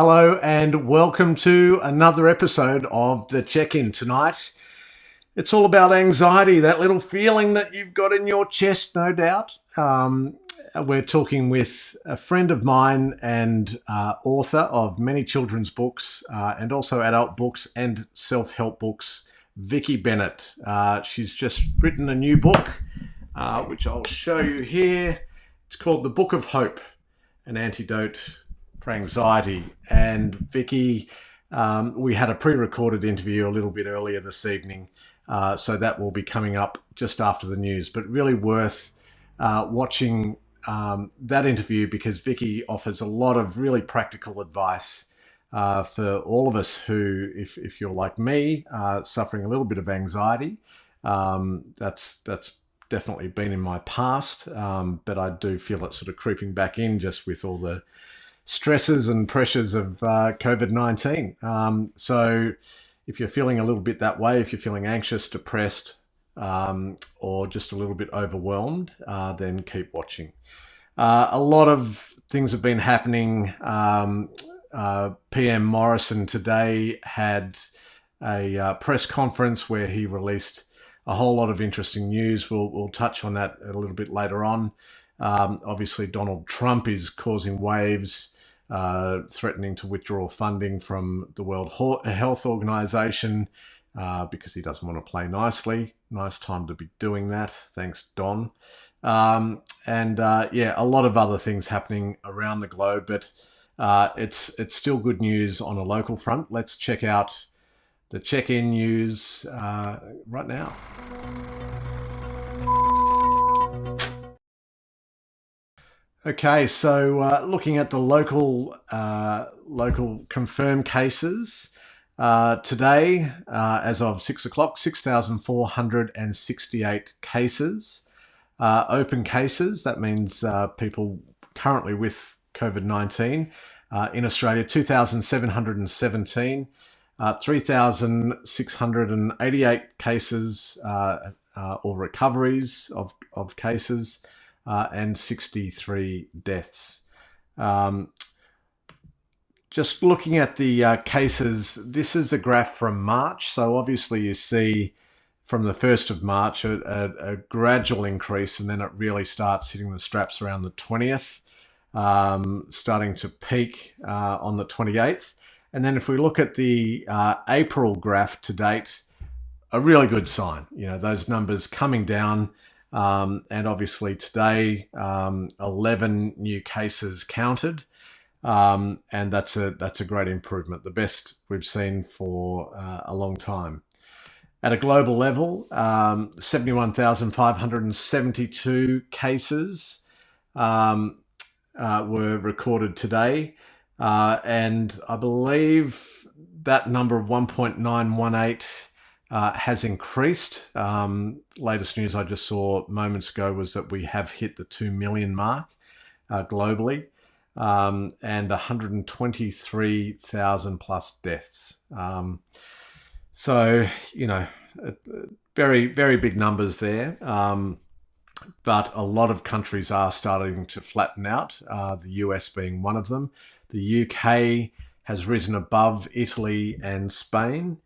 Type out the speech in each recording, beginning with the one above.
Hello and welcome to another episode of The Check-In. Tonight, it's all about anxiety, that little feeling that you've got in your chest, no doubt. We're talking with a friend of mine and author of many children's books and also adult books and self-help books, Vicki Bennett. She's just written a new book, which I'll show you here. It's called The Book of Hope, an antidote for anxiety. And Vicki, we had a pre-recorded interview a little bit earlier this evening, so that will be coming up just after the news, but really worth watching that interview because Vicki offers a lot of really practical advice for all of us who, if you're like me, suffering a little bit of anxiety. That's definitely been in my past, but I do feel it sort of creeping back in just with all the stresses and pressures of COVID-19. So if you're feeling a little bit that way, if you're feeling anxious, depressed, or just a little bit overwhelmed, then keep watching. A lot of things have been happening. PM Morrison today had a press conference where he released a whole lot of interesting news. We'll touch on that a little bit later on. Obviously, Donald Trump is causing waves, threatening to withdraw funding from the World Health Organization because he doesn't want to play nicely. Nice time to be doing that. Thanks, Don. A lot of other things happening around the globe, but it's still good news on a local front. Let's check out the check-in news right now. Okay, so looking at the local confirmed cases today, as of 6 o'clock, 6,468 cases. Open cases, that means people currently with COVID-19 in Australia, 2,717, 3,688 cases or recoveries of cases, and 63 deaths. Just looking at the cases, this is a graph from March. So obviously you see from the 1st of March a gradual increase, and then it really starts hitting the straps around the 20th, starting to peak on the 28th. And then if we look at the April graph to date, a really good sign. You know, those numbers coming down. And obviously today, 11 new cases counted, and that's a great improvement, the best we've seen for a long time. At a global level, 71,572 cases were recorded today, and I believe that number of 1.918 has increased. Latest news I just saw moments ago was that we have hit the 2 million mark globally, and 123,000 plus deaths. So, you know, very, very big numbers there. But a lot of countries are starting to flatten out, the US being one of them. The UK has risen above Italy and Spain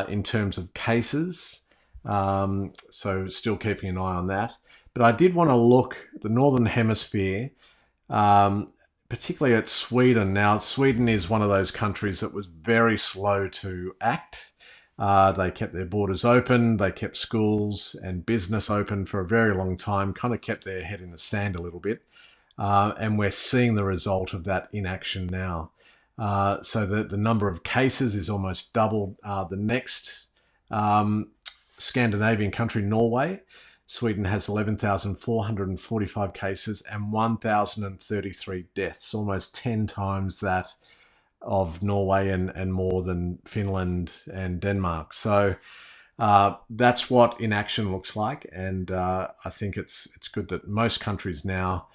in terms of cases. So still keeping an eye on that. But I did want to look at the Northern Hemisphere, particularly at Sweden. Now, Sweden is one of those countries that was very slow to act. They kept their borders open, they kept schools and business open for a very long time, kind of kept their head in the sand a little bit. And we're seeing the result of that inaction now. So the number of cases is almost doubled. The next Scandinavian country, Norway, Sweden has 11,445 cases and 1,033 deaths, almost 10 times that of Norway and more than Finland and Denmark. So that's what inaction looks like. And I think it's good that most countries now,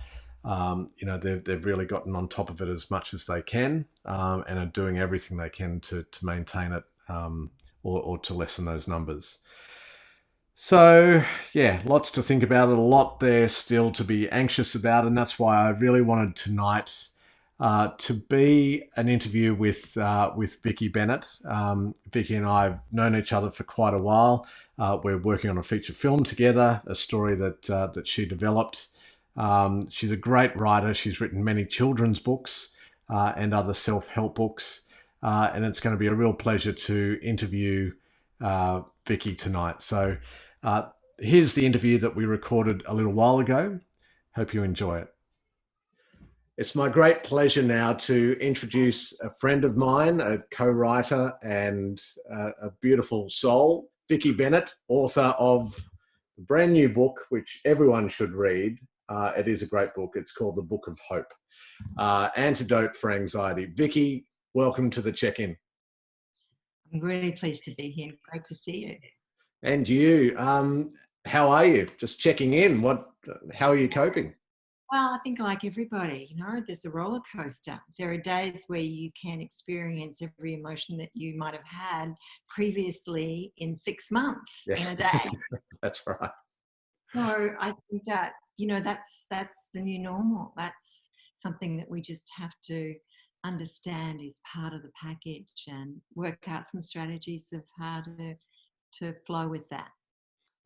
they've really gotten on top of it as much as they can, and are doing everything they can to maintain it or to lessen those numbers. So, yeah, lots to think about, a lot there still to be anxious about, and that's why I really wanted tonight to be an interview with Vicki Bennett. Vicki and I have known each other for quite a while. We're working on a feature film together, a story that she developed. She's a great writer. She's written many children's books and other self-help books. And it's going to be a real pleasure to interview Vicki tonight. So here's the interview that we recorded a little while ago. Hope you enjoy it. It's my great pleasure now to introduce a friend of mine, a co-writer and a beautiful soul, Vicki Bennett, author of a brand new book, which everyone should read. It is a great book. It's called The Book of Hope, Antidote for Anxiety. Vicki, welcome to the check-in. I'm really pleased to be here. Great to see you. And you, how are you? Just checking in. How are you coping? Well, I think like everybody, there's a roller coaster. There are days where you can experience every emotion that you might have had previously in 6 months in a day. That's right. So I think that, that's the new normal. That's something that we just have to understand is part of the package and work out some strategies of how to flow with that.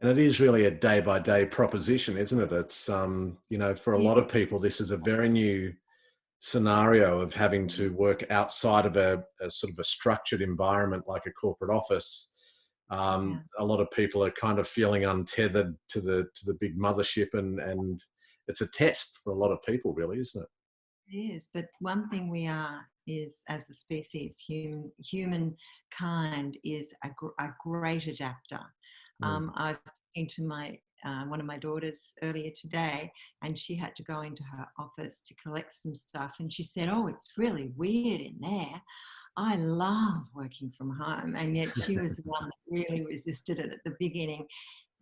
And it is really a day-by-day proposition, isn't it? It's, for a lot of people, this is a very new scenario of having to work outside of a sort of a structured environment like a corporate office. A lot of people are kind of feeling untethered to the big mothership, and it's a test for a lot of people, really, isn't it? It is, but one thing we are is, as a species, humankind is a great adapter. I was talking to my one of my daughters earlier today, and she had to go into her office to collect some stuff, and she said, "Oh, it's really weird in there. I love working from home," and yet she was the one that really resisted it at the beginning.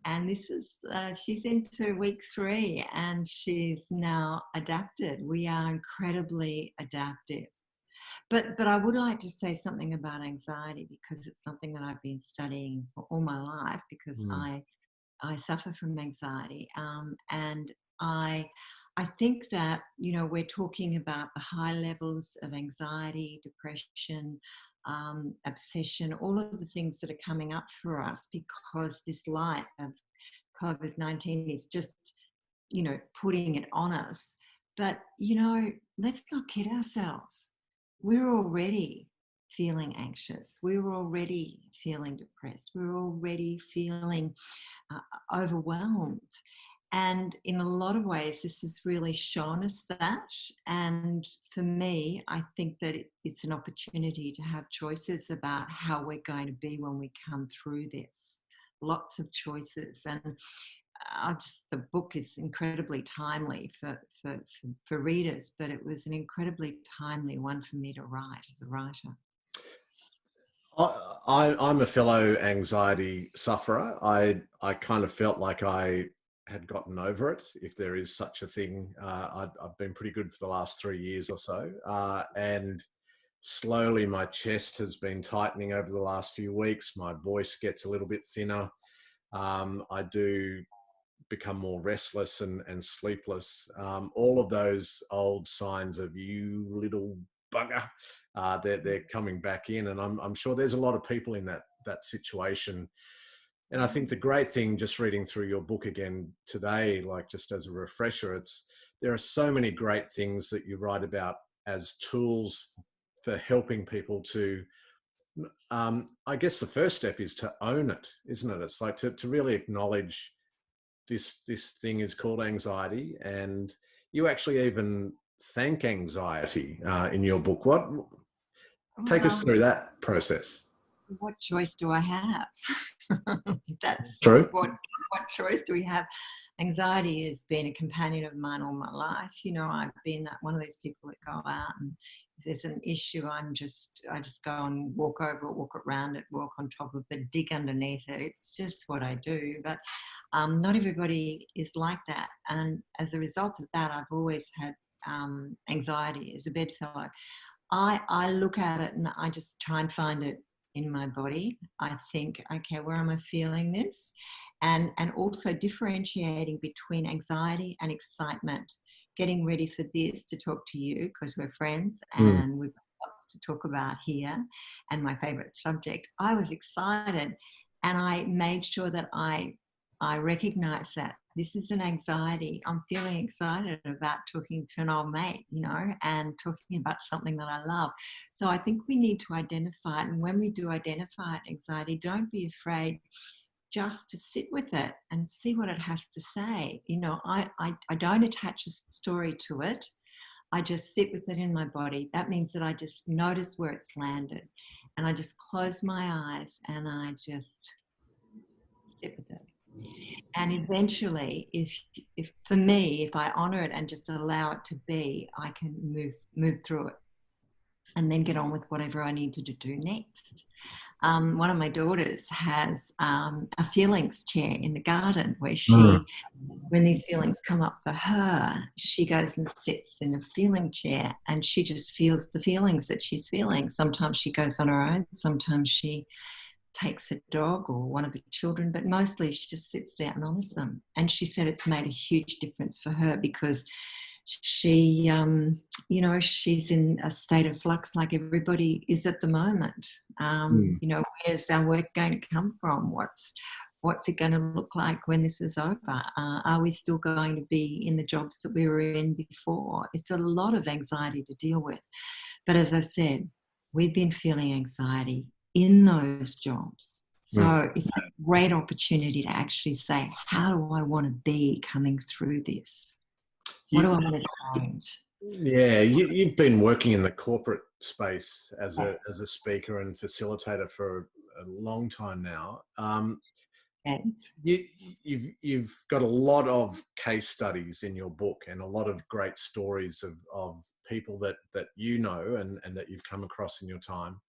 And this is, she's into week 3 and she's now adapted. We are incredibly adaptive. But I would like to say something about anxiety, because it's something that I've been studying for all my life, because I suffer from anxiety. And I think that, we're talking about the high levels of anxiety, depression, obsession, all of the things that are coming up for us because this light of COVID-19 is just, putting it on us. But, let's not kid ourselves. We're already feeling anxious. We're already feeling depressed. We're already feeling overwhelmed. And in a lot of ways, this has really shown us that. And for me, I think that it's an opportunity to have choices about how we're going to be when we come through this. Lots of choices. And the book is incredibly timely for readers, but it was an incredibly timely one for me to write as a writer. I'm a fellow anxiety sufferer. I kind of felt like I had gotten over it, if there is such a thing. I've been pretty good for the last 3 years or so. And slowly my chest has been tightening over the last few weeks. My voice gets a little bit thinner. I do become more restless and sleepless. All of those old signs of "you little bugger," they're coming back in, and I'm sure there's a lot of people in that situation. And I think the great thing, just reading through your book again today, like just as a refresher, there are so many great things that you write about as tools for helping people to, I guess the first step is to own it, isn't it? It's like to really acknowledge this thing is called anxiety, and you actually even thank anxiety in your book. Take us through that process. What choice do I have? That's true. What choice do we have? Anxiety has been a companion of mine all my life. I've been one of these people that go out, and if there's an issue, I just go and walk over it, walk around it, walk on top of it, dig underneath it. It's just what I do. But not everybody is like that. And as a result of that, I've always had anxiety as a bedfellow. I look at it and I just try and find it in my body. I think, okay, where am I feeling this? And also differentiating between anxiety and excitement. getting ready for this to talk to you because we're friends Mm. and we've got lots to talk about here and my favourite subject, I was excited and I made sure that I recognize that this is an anxiety. I'm feeling excited about talking to an old mate, and talking about something that I love. So I think we need to identify it. And when we do identify anxiety, don't be afraid just to sit with it and see what it has to say. I don't attach a story to it. I just sit with it in my body. That means that I just notice where it's landed and I just close my eyes and I just sit with it. And eventually, if for me, if I honor it and just allow it to be, I can move through it and then get on with whatever I need to do next. One of my daughters has a feelings chair in the garden where Mm. when these feelings come up for her, she goes and sits in a feeling chair and she just feels the feelings that she's feeling. Sometimes she goes on her own, sometimes she takes a dog or one of the children, but mostly she just sits there and honors them. And she said it's made a huge difference for her because she, she's in a state of flux like everybody is at the moment. Mm. Where's our work going to come from? What's it going to look like when this is over? Are we still going to be in the jobs that we were in before? It's a lot of anxiety to deal with. But as I said, we've been feeling anxiety in those jobs. Mm. So it's a great opportunity to actually say, how do I want to be coming through this? What do I want to change? Yeah, you've been working in the corporate space as a speaker and facilitator for a long time now. Yes. You've got a lot of case studies in your book and a lot of great stories of people that you know and that you've come across in your time.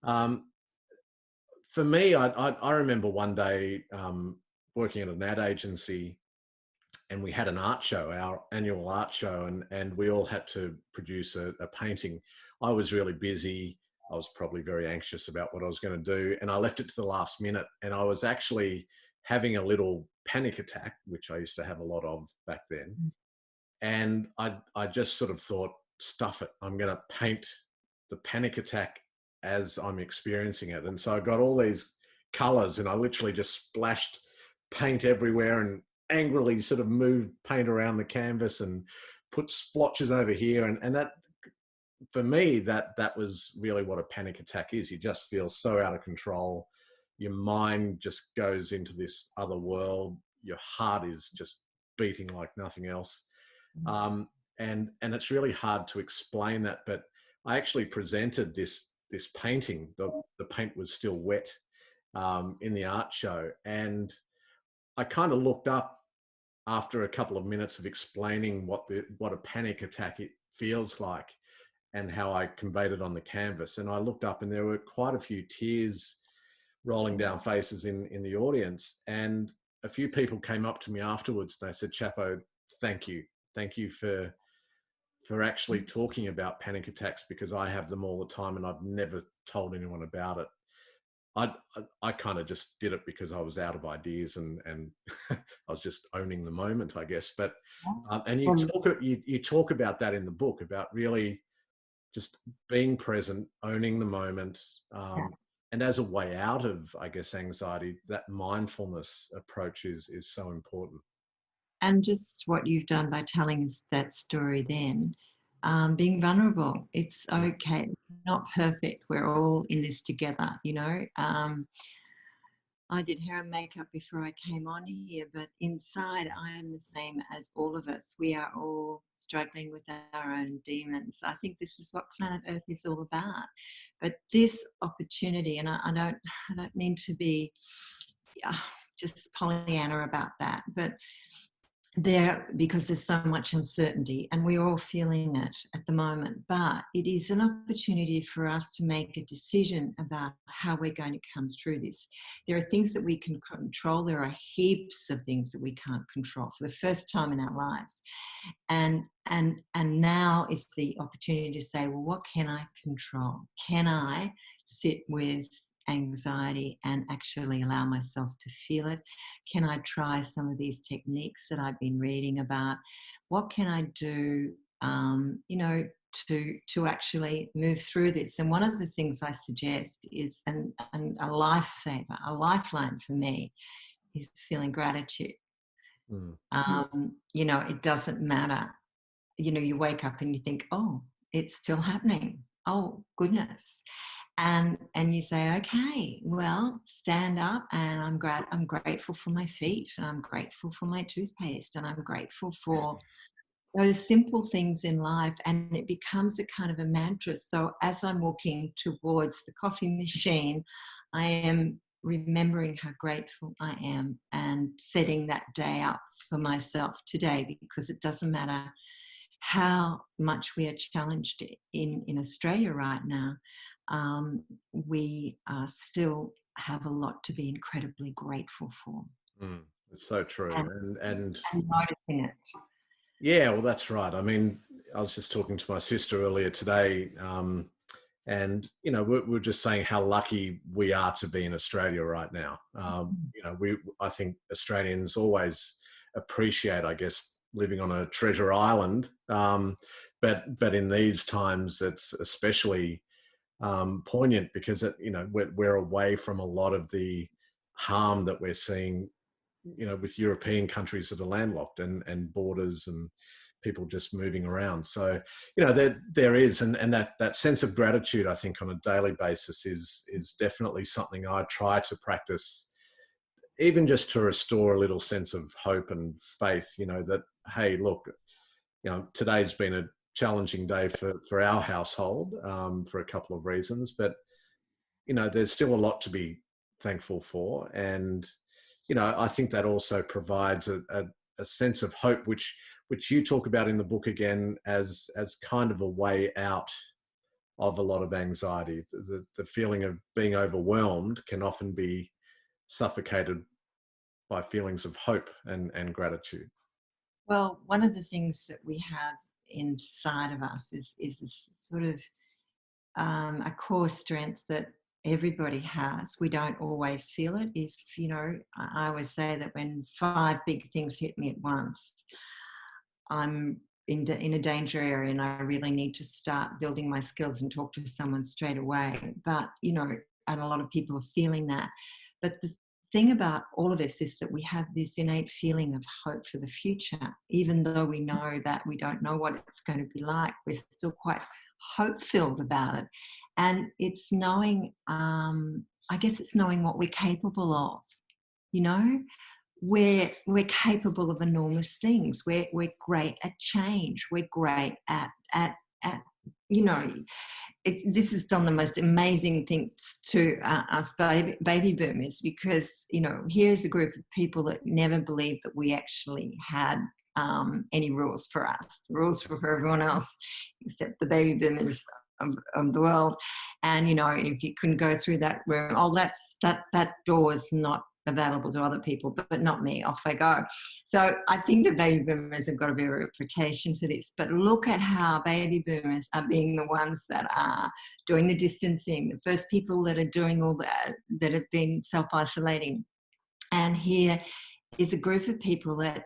For me, I remember one day working at an ad agency, and we had an art show, our annual art show, and we all had to produce a painting. I was really busy. I was probably very anxious about what I was going to do, and I left it to the last minute. And I was actually having a little panic attack, which I used to have a lot of back then. And I just sort of thought, stuff it, I'm going to paint the panic attack as I'm experiencing it. And so I got all these colors and I literally just splashed paint everywhere and angrily sort of moved paint around the canvas and put splotches over here. And that, for me, that was really what a panic attack is. You just feel so out of control. Your mind just goes into this other world. Your heart is just beating like nothing else. And it's really hard to explain that, but I actually presented this painting. The paint was still wet in the art show, and I kind of looked up after a couple of minutes of explaining what a panic attack it feels like and how I conveyed it on the canvas. And I looked up, and there were quite a few tears rolling down faces in the audience, and a few people came up to me afterwards. They said, "Chapo, thank you for actually talking about panic attacks, because I have them all the time and I've never told anyone about it." I kind of just did it because I was out of ideas and I was just owning the moment, I guess. But and you talk about that in the book, about really just being present, owning the moment, and as a way out of, I guess, anxiety, that mindfulness approach is so important. And just what you've done by telling us that story then, being vulnerable. It's okay. Not perfect. We're all in this together. I did hair and makeup before I came on here, but inside I am the same as all of us. We are all struggling with our own demons. I think this is what planet Earth is all about. But this opportunity, and I don't mean to be just Pollyanna about that, but because there's so much uncertainty and we're all feeling it at the moment, but it is an opportunity for us to make a decision about how we're going to come through this. There are things that we can control. There are heaps of things that we can't control for the first time in our lives. And now is the opportunity to say, well, what can I control? Can I sit with anxiety and actually allow myself to feel it? Can I try some of these techniques that I've been reading about? What can I do, to actually move through this? And one of the things I suggest is, and a lifesaver, a lifeline for me, is feeling gratitude. Mm. It doesn't matter. You wake up and you think, oh, it's still happening. Oh, goodness. And you say, okay, well, stand up, and I'm grateful for my feet, and I'm grateful for my toothpaste, and I'm grateful for those simple things in life, and it becomes a kind of a mantra. So as I'm walking towards the coffee machine, I am remembering how grateful I am and setting that day up for myself today, because it doesn't matter how much we are challenged in Australia right now. We still have a lot to be incredibly grateful for. Mm. It's so true. And, And and noticing it. yeah, well, that's right. I mean, I was just talking to my sister earlier today, and we're just saying how lucky we are to be in Australia right now. I think Australians always appreciate, I guess, living on a treasure island, but in these times, it's especially poignant because we're away from a lot of the harm that we're seeing, with European countries that are landlocked and borders and people just moving around. So, there is, and that sense of gratitude, I think, on a daily basis is definitely something I try to practice, even just to restore a little sense of hope and faith, that, hey, look, today's been a challenging day for our household, for a couple of reasons, but, there's still a lot to be thankful for. And, I think that also provides a sense of hope, which you talk about in the book again as kind of a way out of a lot of anxiety. The feeling of being overwhelmed can often be suffocated by feelings of hope and gratitude. Well, one of the things that we have inside of us is this sort of a core strength that everybody has. We don't always feel it. If, I always say that when 5 big things hit me at once, I'm in a danger area and I really need to start building my skills and talk to someone straight away. But, and a lot of people are feeling that. But the thing about all of this is that we have this innate feeling of hope for the future. Even though we know that we don't know what it's going to be like, we're still quite hope-filled about it. And it's knowing, I guess it's knowing what we're capable of, you know? We're capable of enormous things. We're great at change. We're great at you know this has done the most amazing things to us baby boomers, because here's a group of people that never believed that we actually had any rules for us. The rules were for everyone else except the baby boomers of the world. And if you couldn't go through that room, that door is not available to other people, but not me. Off I go. So I think the baby boomers have got a bit of a reputation for this. But look at how baby boomers are being the ones that are doing the distancing, the first people that are doing all that have been self-isolating. And here is a group of people that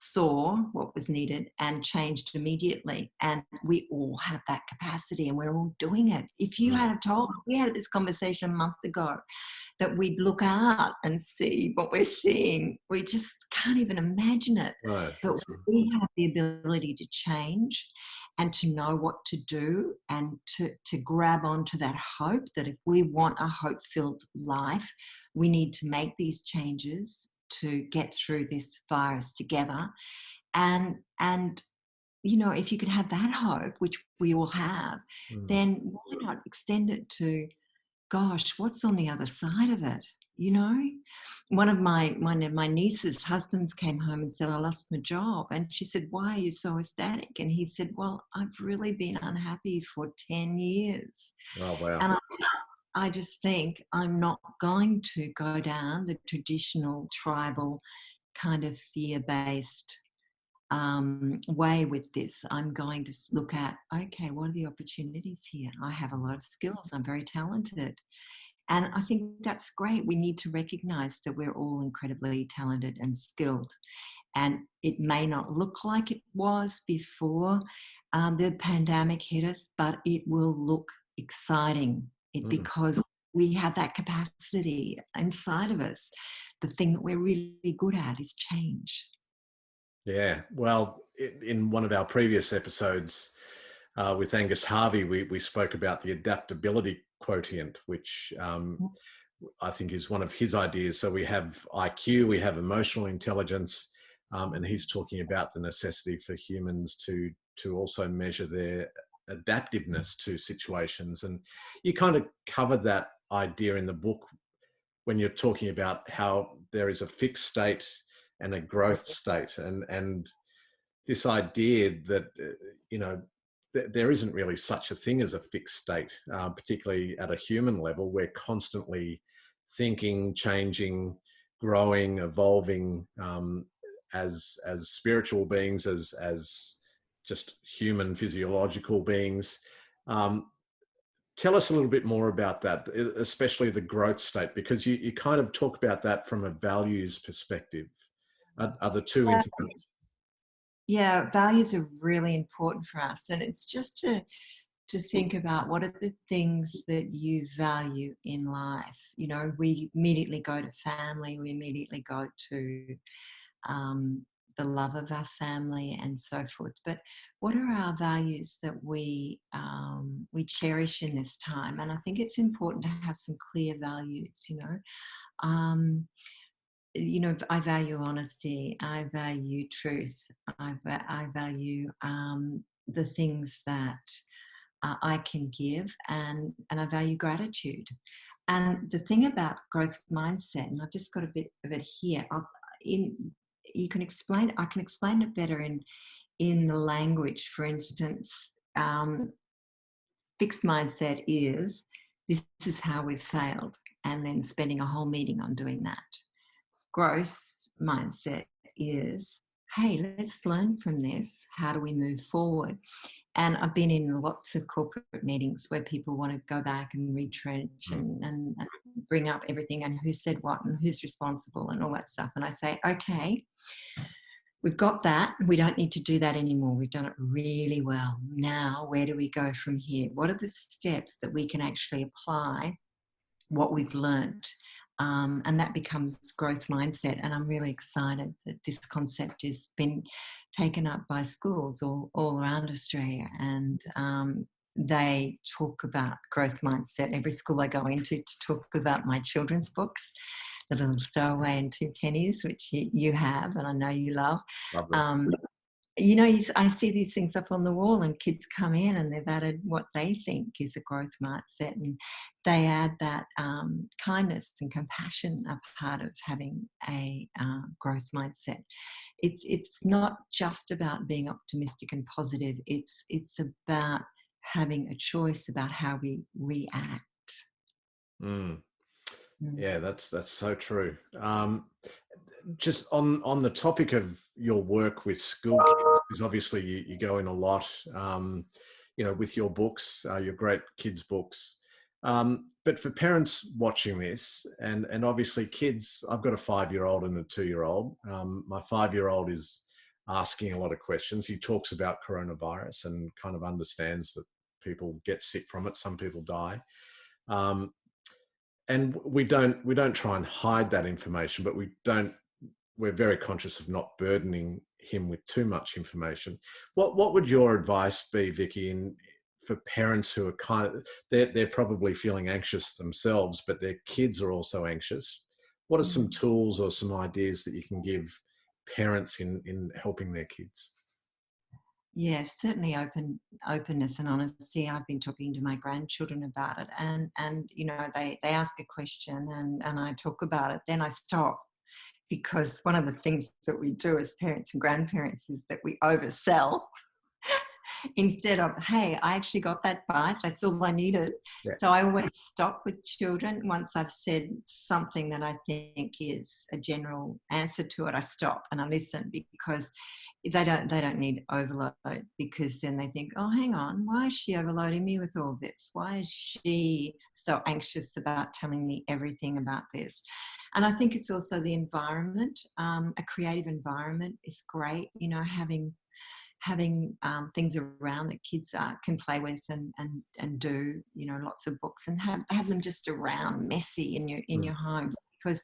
saw what was needed and changed immediately. And we all have that capacity and we're all doing it. If you had told, we had this conversation a month ago, that we'd look out and see what we're seeing, we just can't even imagine it. Right. But we have the ability to change and to know what to do and to grab onto that hope, that if we want a hope-filled life, we need to make these changes to get through this virus together. And if you could have that hope, which we all have, then why not extend it to, gosh, what's on the other side of it? One of my niece's husbands came home and said, I lost my job. And she said, why are you so ecstatic? And he said, well, I've really been unhappy for 10 years. Oh, wow. And I just think I'm not going to go down the traditional tribal kind of fear-based way with this. I'm going to look at, okay, what are the opportunities here? I have a lot of skills. I'm very talented. And I think that's great. We need to recognize that we're all incredibly talented and skilled. And it may not look like it was before the pandemic hit us, but it will look exciting because we have that capacity inside of us. The thing that we're really good at is change. Yeah. Well, in one of our previous episodes with Angus Harvey, we spoke about the adaptability quotient, which I think is one of his ideas. So we have IQ, we have emotional intelligence, and he's talking about the necessity for humans to also measure their adaptiveness to situations. And you kind of covered that idea in the book when you're talking about how there is a fixed state and a growth state, and this idea that you know there isn't really such a thing as a fixed state, particularly at a human level. We're constantly thinking, changing, growing, evolving, as spiritual beings, as just human physiological beings. Um, Tell us a little bit more about that, especially the growth state, because you kind of talk about that from a values perspective. Are the two interlinked? Yeah, values are really important for us. And it's just to think about what are the things that you value in life. You know, we immediately go to family, we immediately go to the love of our family and so forth. But what are our values that we cherish in this time? And I think it's important to have some clear values. Um, I value honesty. I value truth. I value the things that I can give, and I value gratitude. And the thing about growth mindset, and I've just got a bit of it here. In you can explain. I can explain it better in the language. For instance, fixed mindset is this is how we've failed, and then spending a whole meeting on doing that. Growth mindset is, hey, let's learn from this. How do we move forward? And I've been in lots of corporate meetings where people want to go back and retrench and bring up everything and who said what and who's responsible and all that stuff. And I say, okay, we've got that. We don't need to do that anymore. We've done it really well. Now, where do we go from here? What are the steps that we can actually apply what we've learned? And that becomes growth mindset. And I'm really excited that this concept has been taken up by schools all around Australia. And they talk about growth mindset. Every school I go into to talk about my children's books, The Little Stowaway and Two Pennies, which you have, and I know you love. Lovely. I see these things up on the wall and kids come in and they've added what they think is a growth mindset, and they add that kindness and compassion are part of having a growth mindset. It's not just about being optimistic and positive. It's about having a choice about how we react. Mm. Mm. Yeah, that's so true. Just on the topic of your work with school kids, because obviously you go in a lot, with your books, your great kids books. But for parents watching this, and obviously kids, I've got a 5-year-old and a 2-year-old. My 5-year-old is asking a lot of questions. He talks about coronavirus and kind of understands that people get sick from it. Some people die. And we don't try and hide that information, but we're very conscious of not burdening him with too much information. What would your advice be, Vicki, for parents who are they're probably feeling anxious themselves, but their kids are also anxious? What are some tools or some ideas that you can give parents in helping their kids? Yes, certainly openness and honesty. I've been talking to my grandchildren about it, and they ask a question and I talk about it. Then I stop, because one of the things that we do as parents and grandparents is that we oversell. instead of, hey, I actually got that bite. That's all I needed. Yeah. So I always stop with children. Once I've said something that I think is a general answer to it, I stop and I listen, because they don't need overload, because then they think, oh, hang on, why is she overloading me with all this? Why is she so anxious about telling me everything about this? And I think it's also the environment. A creative environment is great, you know, having things around that kids can play with and do, you know, lots of books, and have them just around messy in your homes, because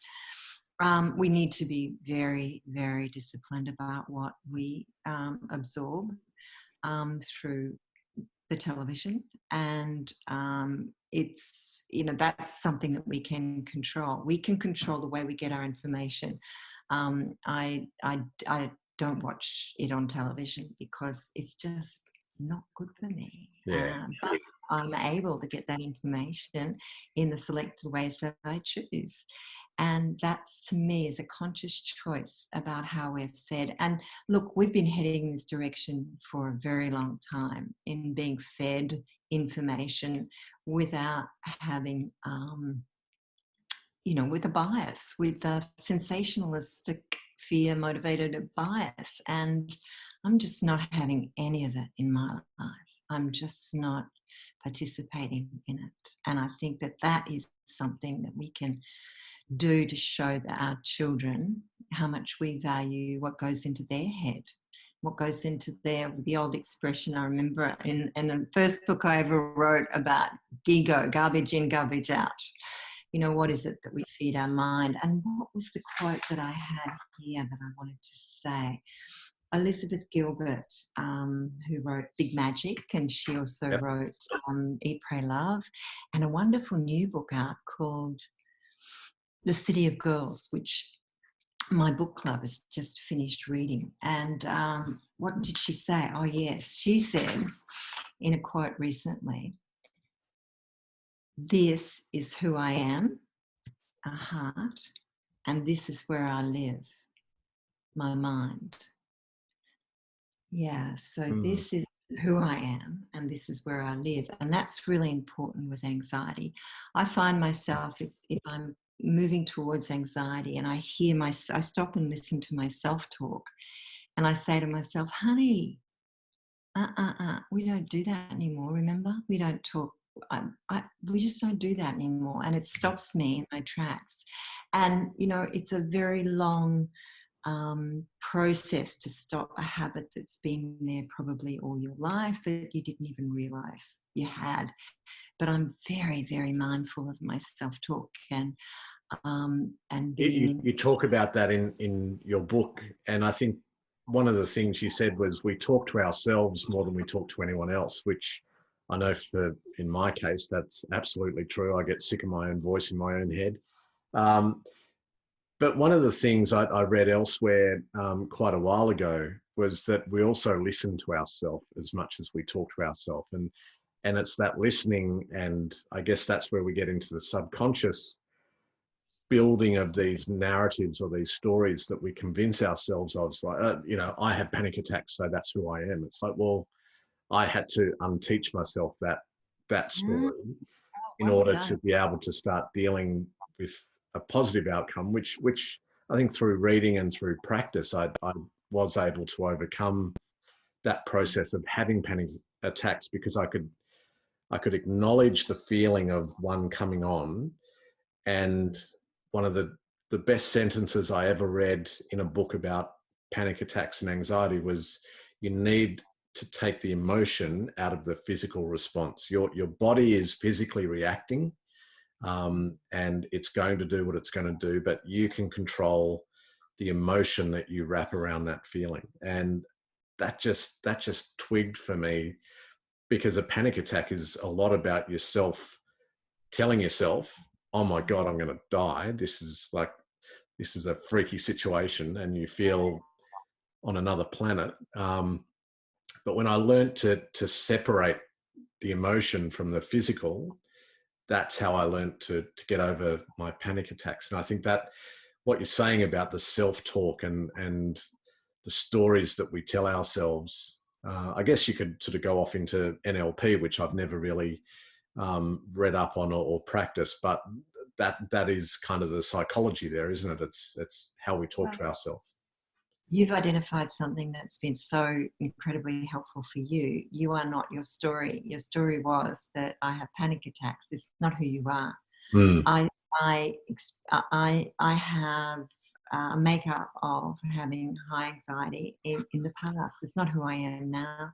we need to be very, very disciplined about what we absorb through the television. And it's, you know, that's something that we can control. We can control the way we get our information. I don't watch it on television because it's just not good for me. Yeah. But I'm able to get that information in the selected ways that I choose. And that's, to me, is a conscious choice about how we're fed. And look, we've been heading in this direction for a very long time, in being fed information without having, you know, with a bias, with a sensationalistic, fear-motivated bias. And I'm just not having any of it in my life. I'm just not participating in it. And I think that that is something that we can do to show that our children how much we value what goes into their head, what goes into the old expression I remember in the first book I ever wrote about GIGO, garbage in, garbage out. You know, what is it that we feed our mind? And what was the quote that I had here that I wanted to say? Elizabeth Gilbert, who wrote Big Magic, and she also wrote Eat, Pray, Love, and a wonderful new book out called The City of Girls, which my book club has just finished reading. And what did she say? Oh, yes. She said in a quote recently, "This is who I am, a heart, and this is where I live, my mind." Yeah, so this is who I am, and this is where I live. And that's really important with anxiety. I find myself, if I'm moving towards anxiety and I stop and listen to my self-talk, and I say to myself, honey, we don't do that anymore, remember? We don't talk, we just don't do that anymore. And it stops me in my tracks. And, you know, it's a very long process to stop a habit that's been there probably all your life that you didn't even realize you had. But I'm very, very mindful of my self-talk and being... You talk about that in your book, and I think one of the things you said was we talk to ourselves more than we talk to anyone else, which I know in my case, that's absolutely true. I get sick of my own voice in my own head. But one of the things I read elsewhere quite a while ago was that we also listen to ourselves as much as we talk to ourselves. And it's that listening, and I guess that's where we get into the subconscious building of these narratives or these stories that we convince ourselves of. It's like, you know, I have panic attacks, so that's who I am. It's like, well, I had to unteach myself that story in order to be able to start dealing with a positive outcome, which I think through reading and through practice, I was able to overcome that process of having panic attacks, because I could acknowledge the feeling of one coming on. And one of the best sentences I ever read in a book about panic attacks and anxiety was, you need to take the emotion out of the physical response. Your body is physically reacting, and it's going to do what it's going to do, but you can control the emotion that you wrap around that feeling. And that just twigged for me, because a panic attack is a lot about yourself telling yourself, oh my God, I'm going to die. This is a freaky situation, and you feel on another planet. But when I learned to separate the emotion from the physical, that's how I learned to get over my panic attacks. And I think that what you're saying about the self-talk and the stories that we tell ourselves I guess you could sort of go off into NLP, which I've never really read up on or practiced, but that is kind of the psychology there, isn't it? It's how we talk Well, to ourselves. you've identified something that's been so incredibly helpful for you. You are not your story. Your story was that I have panic attacks. It's not who you are. Mm. I I have a makeup of having high anxiety in the past. It's not who I am now.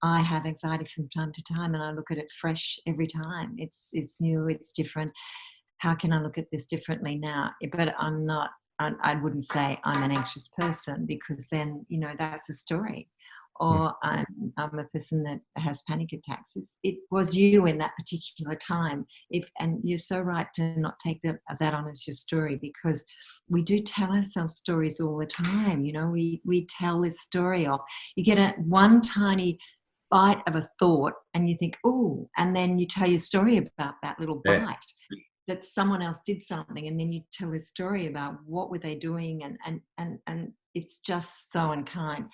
I have anxiety from time to time, and I look at it fresh every time. It's new. It's different. How can I look at this differently now? But I'm not. I wouldn't say I'm an anxious person, because then that's a story. Or I'm a person that has panic attacks. It was you in that particular time. And you're so right to not take that on as your story, because we do tell ourselves stories all the time. We tell this story of, you get one tiny bite of a thought and you think, oh, and then you tell your story about that little Yeah. bite, that someone else did something, and then you tell a story about what were they doing, and it's just so unkind.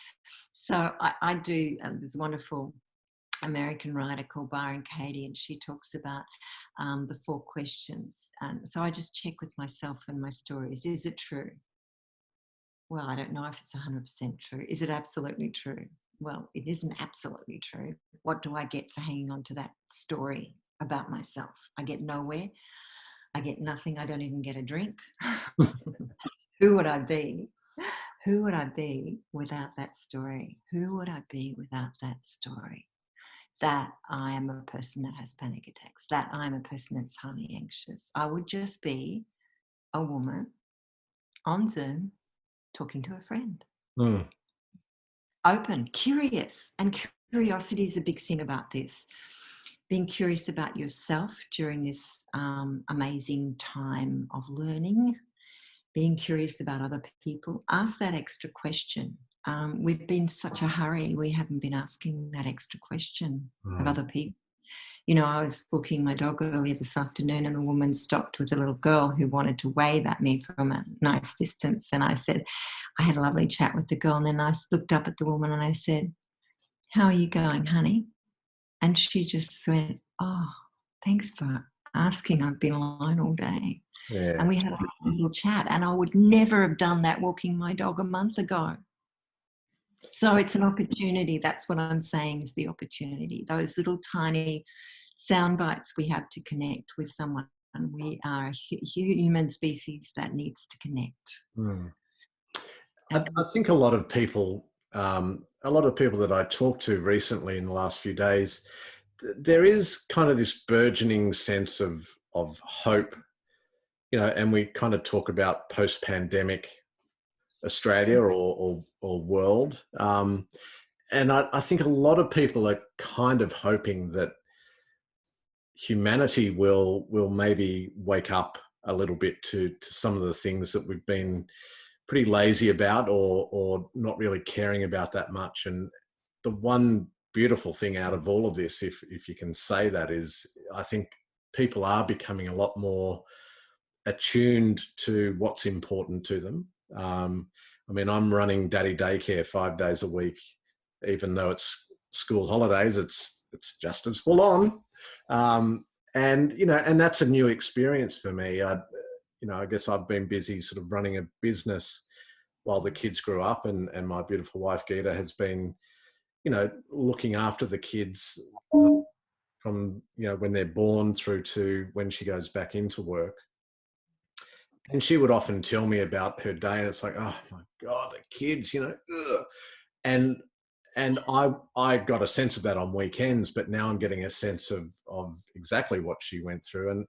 So I do. There's a wonderful American writer called Byron Katie, and she talks about the 4 questions. So I just check with myself and my stories. Is it true? Well, I don't know if it's 100% true. Is it absolutely true? Well, it isn't absolutely true. What do I get for hanging on to that story about myself? I get nowhere. I get nothing. I don't even get a drink. Who would I be? Who would I be without that story? Who would I be without that story? That I am a person that has panic attacks, that I'm a person that's highly anxious. I would just be a woman on Zoom talking to a friend. Mm. Open, curious. And curiosity is a big thing about this. Being curious about yourself during this amazing time of learning, being curious about other people. Ask that extra question. We've been in such a hurry, we haven't been asking that extra question of Mm. other people. I was walking my dog earlier this afternoon, and a woman stopped with a little girl who wanted to wave at me from a nice distance. And I had a lovely chat with the girl, and then I looked up at the woman and I said, "How are you going, honey?" And she just went, "Oh, thanks for asking. I've been alone all day." Yeah. And we had a little chat, and I would never have done that walking my dog a month ago. So it's an opportunity. That's what I'm saying, is the opportunity. Those little tiny sound bites we have to connect with someone. And we are a human species that needs to connect. Mm. I, And I think a lot of people that I talked to recently in the last few days, there is kind of this burgeoning sense of hope, and we kind of talk about post-pandemic Australia or world. And I think a lot of people are kind of hoping that humanity will maybe wake up a little bit to some of the things that we've been pretty lazy about or not really caring about that much. And the one beautiful thing out of all of this, if you can say that, is I think people are becoming a lot more attuned to what's important to them. I mean, I'm running daddy daycare 5 days a week, even though it's school holidays. It's just as full on, and that's a new experience for me. I guess I've been busy sort of running a business while the kids grew up, and my beautiful wife Gita has been, looking after the kids from when they're born through to when she goes back into work. And she would often tell me about her day, and it's like, oh my God, the kids, ugh. and and I got a sense of that on weekends, but now I'm getting a sense of exactly what she went through, and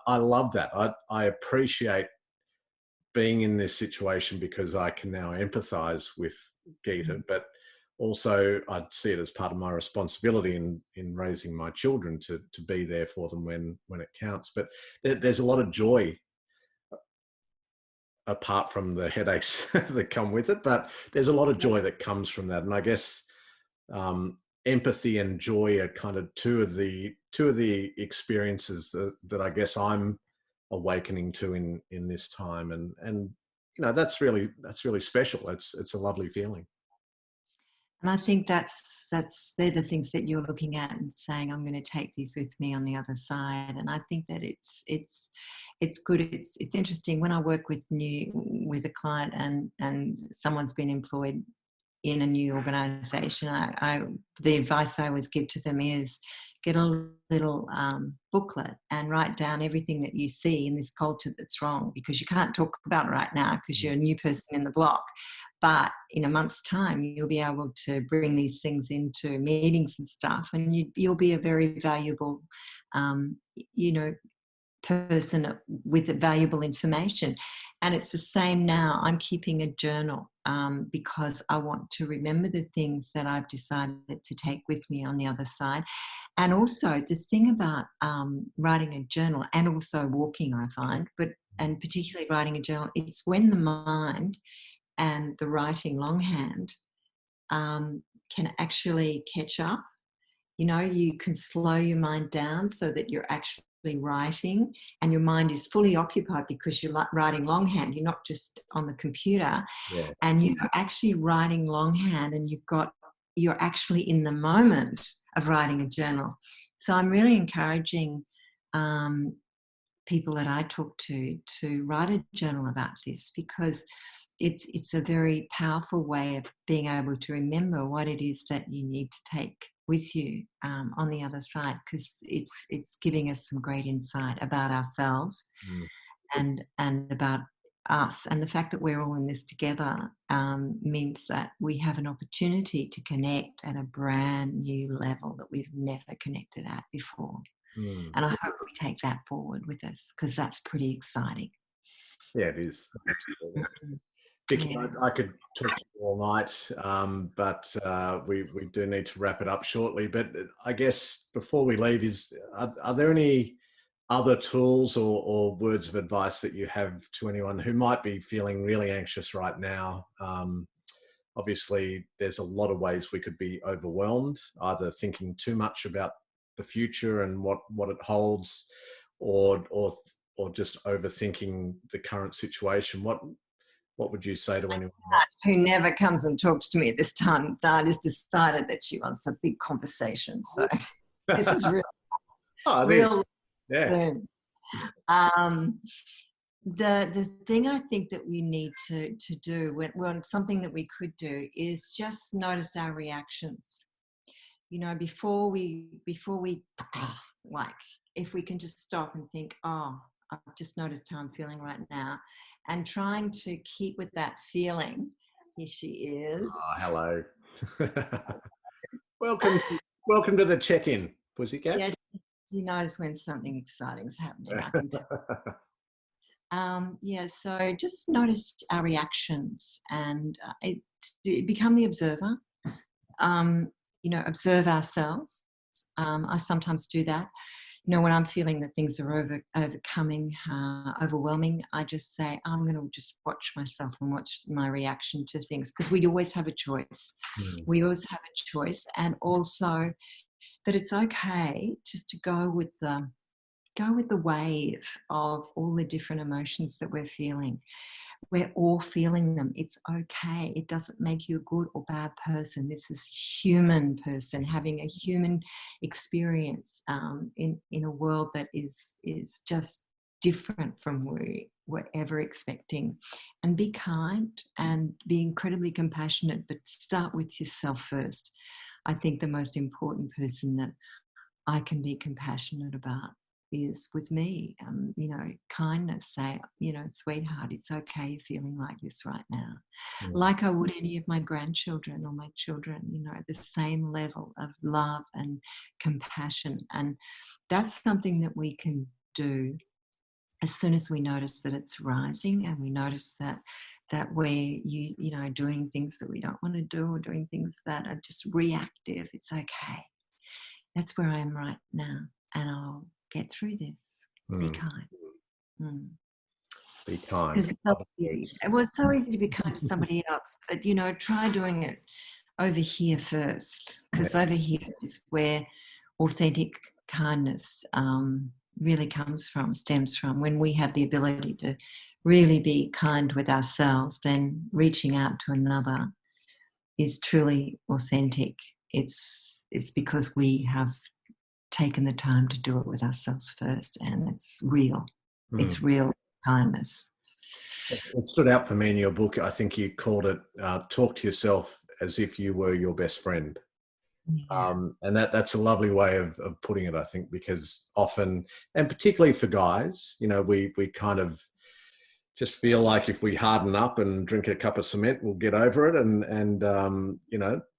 I love that. I appreciate being in this situation because I can now empathize with Gita, but also I'd see it as part of my responsibility in raising my children to be there for them when it counts. But there's a lot of joy apart from the headaches that come with it, but there's a lot of joy that comes from that. And I guess empathy and joy are kind of two of the experiences that I guess I'm awakening to in this time. And that's really special. It's a lovely feeling. I think they're the things that you're looking at and saying, I'm going to take these with me on the other side. And I think that it's good. It's interesting when I work with a client and someone's been employed in a new organization. The advice I always give to them is get a little booklet and write down everything that you see in this culture that's wrong, because you can't talk about it right now because you're a new person in the block. But in a month's time, you'll be able to bring these things into meetings and stuff, and you'll be a very valuable, you know, person with valuable information. And it's the same now. I'm keeping a journal because I want to remember the things that I've decided to take with me on the other side. And also the thing about writing a journal, and also walking, I find, and particularly writing a journal, it's when the mind and the writing longhand can actually catch up. You know, you can slow your mind down so that you're actually writing and your mind is fully occupied because you're writing longhand. You're not just on the computer, and you're actually writing longhand, and you're actually in the moment of writing a journal. So I'm really encouraging people that I talk to write a journal about this, because it's a very powerful way of being able to remember what it is that you need to take with you on the other side, because it's giving us some great insight about ourselves and about us. And the fact that we're all in this together means that we have an opportunity to connect at a brand new level that we've never connected at before. And I hope we take that forward with us, because that's pretty exciting. Yeah, it is. Absolutely. Vicki, I could talk to you all night, but we do need to wrap it up shortly. But I guess before we leave, are there any other tools or words of advice that you have to anyone who might be feeling really anxious right now? Obviously, there's a lot of ways we could be overwhelmed, either thinking too much about the future and what it holds, or just overthinking the current situation. What would you say to anyone who never comes and talks to me at this time of night has decided that she wants a big conversation? So this is real soon. The thing I think that we need to do, something that we could do, is just notice our reactions. You know, before we like, if we can just stop and think, oh, I've just noticed how I'm feeling right now, and trying to keep with that feeling. Here she is. Oh, hello. Welcome to the check-in, Pussycat. Yeah, she knows when something exciting is happening, I can tell. So just notice our reactions and become the observer. You know, observe ourselves. I sometimes do that. You know, when I'm feeling that things are overwhelming, I just say, I'm going to just watch myself and watch my reaction to things, because we always have a choice. We always have a choice. And also that it's okay just to go with the wave of all the different emotions that we're feeling. We're all feeling them. It's okay. It doesn't make you a good or bad person. This is human person having a human experience in a world that is just different from what we were ever expecting. And be kind and be incredibly compassionate, but start with yourself first. I think the most important person that I can be compassionate about is with me. You know, kindness, say, you know, sweetheart, it's okay you're feeling like this right now. Like I would any of my grandchildren or my children, you know, the same level of love and compassion. And that's something that we can do as soon as we notice that it's rising, and we notice that we're you know, doing things that we don't want to do, or doing things that are just reactive. It's okay. That's where I am right now, and I'll get through this. Be kind. Be kind. It's so easy to be kind to somebody else, but, you know, try doing it over here first, because over here is where authentic kindness really stems from. When we have the ability to really be kind with ourselves, then reaching out to another is truly authentic, it's because we have taken the time to do it with ourselves first, and it's real. It's real kindness. It stood out for me in your book. I think you called it "Talk to Yourself as if you were your best friend." Yeah. And that's a lovely way of putting it, I think, because often, and particularly for guys, we kind of just feel like if we harden up and drink a cup of cement, we'll get over it. And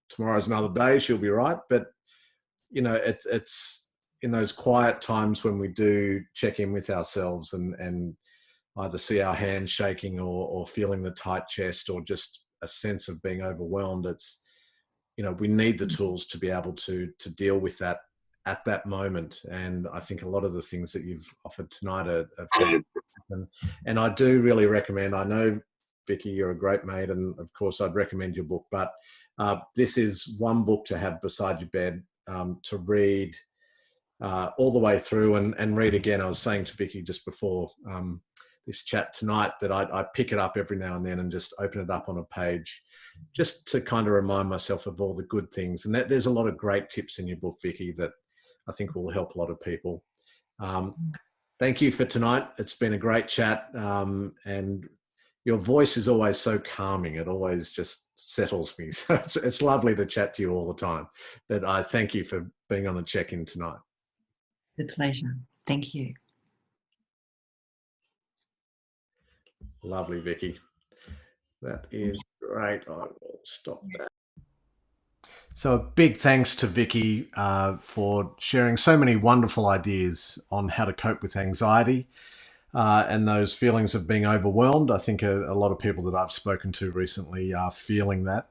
tomorrow's another day, she'll be right. But, it's in those quiet times when we do check in with ourselves and either see our hands shaking or feeling the tight chest or just a sense of being overwhelmed. We need the tools to be able to deal with that at that moment. And I think a lot of the things that you've offered tonight are fantastic. And I do really recommend, I know, Vicki, you're a great mate, and of course I'd recommend your book, but this is one book to have beside your bed, to read all the way through and read again. I was saying to Vicki just before this chat tonight that I pick it up every now and then and just open it up on a page just to kind of remind myself of all the good things. And there's a lot of great tips in your book, Vicki, that I think will help a lot of people. Thank you for tonight. It's been a great chat. And your voice is always so calming. It always just settles me. So it's lovely to chat to you all the time. But I thank you for being on the check-in tonight. The pleasure. Thank you. Lovely, Vicki. That is great. I will stop that. So a big thanks to Vicki for sharing so many wonderful ideas on how to cope with anxiety and those feelings of being overwhelmed. I think a lot of people that I've spoken to recently are feeling that.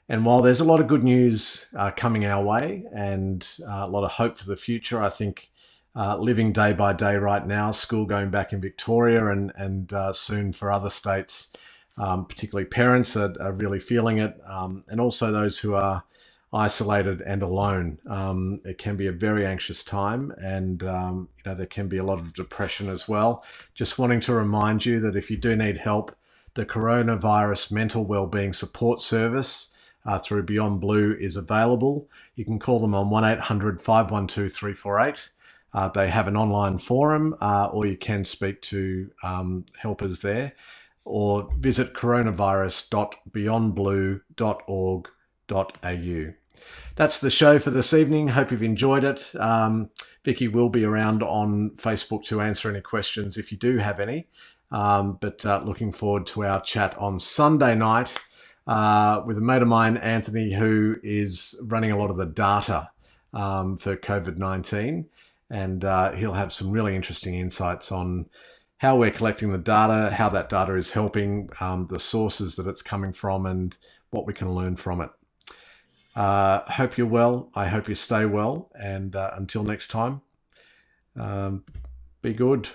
And while there's a lot of good news coming our way and a lot of hope for the future, I think living day by day right now, school going back in Victoria and soon for other states, particularly parents are really feeling it, and also those who are isolated and alone. It can be a very anxious time, and there can be a lot of depression as well. Just wanting to remind you that if you do need help, the Coronavirus Mental Wellbeing Support Service through Beyond Blue is available. You can call them on 1-800-512-348. They have an online forum, or you can speak to helpers there, or visit coronavirus.beyondblue.org.au. That's the show for this evening. Hope you've enjoyed it. Vicki will be around on Facebook to answer any questions if you do have any. But looking forward to our chat on Sunday night with a mate of mine, Anthony, who is running a lot of the data for COVID-19. And he'll have some really interesting insights on how we're collecting the data, how that data is helping, the sources that it's coming from, and what we can learn from it. Hope you're well. I hope you stay well. And until next time, be good.